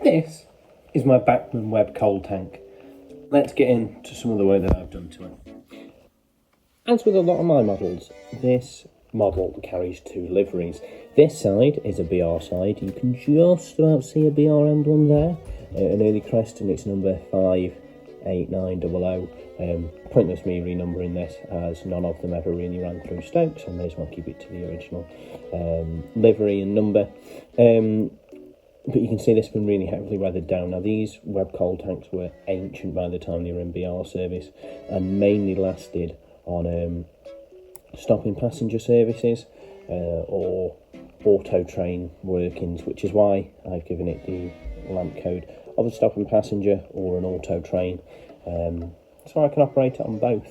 This is my Bachmann Webb Coal tank. Let's get into some of the work that I've done to it. As with a lot of my models, this model carries two liveries. This side is a BR side. You can just about see a BR emblem there, an early crest, and it's number 58900. Pointless me renumbering this, as none of them ever really ran through Stoke, so I may as well keep it to the original livery and number. But you can see this has been really heavily weathered down. Now, these Webb Coal tanks were ancient by the time they were in BR service and mainly lasted on stopping passenger services or auto train workings, which is why I've given it the lamp code of a stopping passenger or an auto train, so I can operate it on both.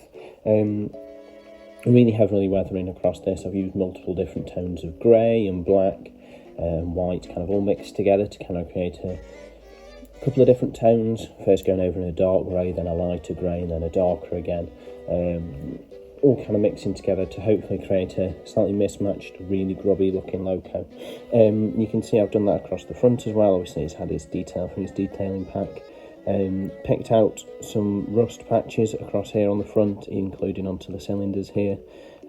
Really heavily weathering across this. I've used multiple different tones of grey and black and white, kind of all mixed together to kind of create a couple of different tones. First going over in a dark grey, then a lighter grey, and then a darker again. All kind of mixing together to hopefully create a slightly mismatched, really grubby looking loco. You can see I've done that across the front as well. Obviously it's had its detail from its detailing pack. Picked out some rust patches across here on the front, including onto the cylinders here,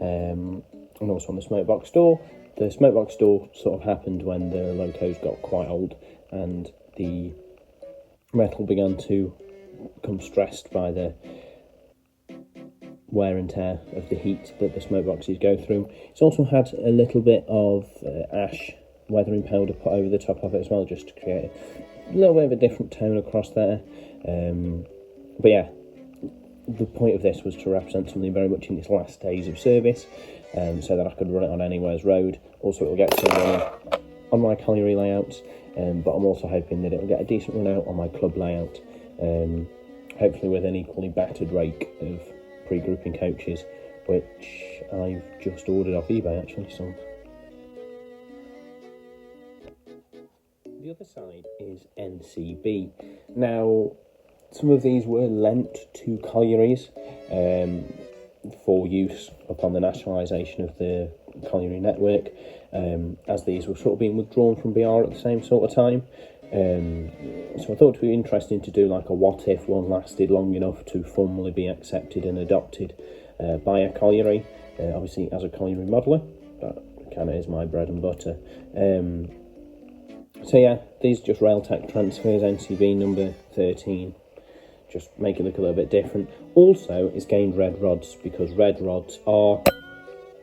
and also on the smoke box door. The smoke box door sort of happened when the locos got quite old and the metal began to become stressed by the wear and tear of the heat that the smoke boxes go through. It's also had a little bit of ash weathering powder put over the top of it as well, just to create a little bit of a different tone across there. But yeah, the point of this was to represent something very much in its last days of service, so that I could run it on anywhere's road. Also, it will get some running on my colliery layouts, but I'm also hoping that it will get a decent run out on my club layout, hopefully with an equally battered rake of pre-grouping coaches, which I've just ordered off eBay actually. So the other side is NCB. Now, some of these were lent to collieries for use upon the nationalisation of the colliery network, as these were sort of being withdrawn from BR at the same sort of time. So I thought it would be interesting to do like a what if one lasted long enough to formally be accepted and adopted by a colliery. Obviously, as a colliery modeller, that kind of is my bread and butter. So yeah, these are just Railtech transfers, NCB number 13. Just make it look a little bit different. Also, it's gained red rods because red rods are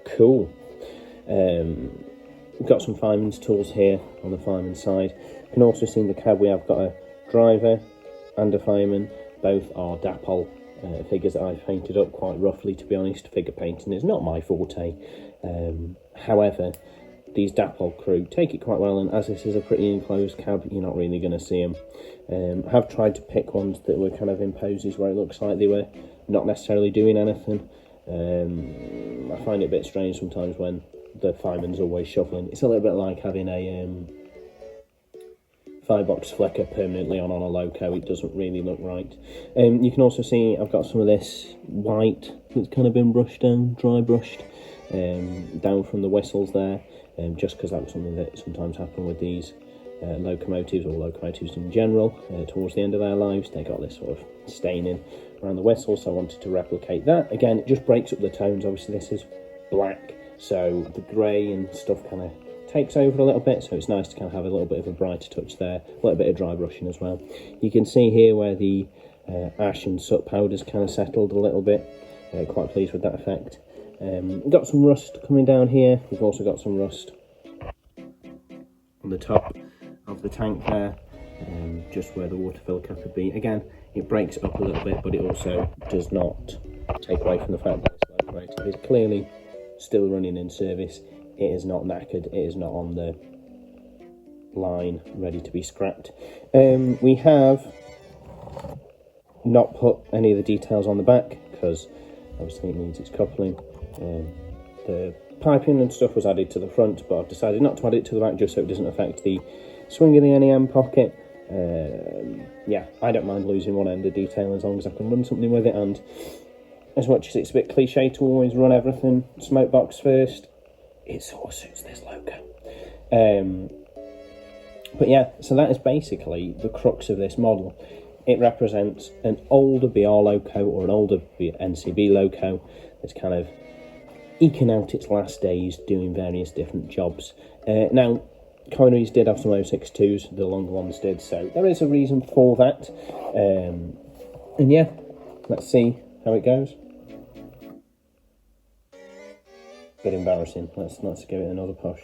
cool. We've got some fireman's tools here on the fireman's side. You can also see in the cab we have got a driver and a fireman. Both are Dapol figures that I've painted up quite roughly, to be honest. Figure painting is not my forte. However, these Dapol crew take it quite well, and as this is a pretty enclosed cab, you're not really going to see them. I have tried to pick ones that were kind of in poses where it looks like they were not necessarily doing anything. I find it a bit strange sometimes when the fireman's always shuffling. It's a little bit like having a firebox flicker permanently on a loco. It doesn't really look right. You can also see I've got some of this white that's kind of been brushed down, dry brushed down from the whistles there, just because that was something that sometimes happened with these locomotives, or locomotives in general, towards the end of their lives. They got this sort of staining around the whistle, so I wanted to replicate that. Again, it just breaks up the tones. Obviously this is black, so the grey and stuff kind of takes over a little bit, so it's nice to kind of have a little bit of a brighter touch there, a little bit of dry brushing as well. You can see here where the ash and soot powder's kind of settled a little bit. Quite pleased with that effect. We've got some rust coming down here. We've also got some rust on the top of the tank there, just where the water filter could be. Again, it breaks it up a little bit, but it also does not take away from the fact that this locomotive is clearly still running in service. It is not knackered, it is not on the line ready to be scrapped. We have not put any of the details on the back because obviously it needs its coupling. The piping and stuff was added to the front, but I've decided not to add it to the back just so it doesn't affect the swing of the NEM pocket. Yeah, I don't mind losing one end of detail as long as I can run something with it, and as much as it's a bit cliche to always run everything smoke box first, it sort of suits this loco. But yeah, so that is basically the crux of this model. It represents an older BR loco or an older NCB loco that's kind of eking out its last days doing various different jobs. Now, Colliery's did have some 062s, the longer ones did, so there is a reason for that. And yeah, let's see how it goes. Bit embarrassing. Let's give it another push.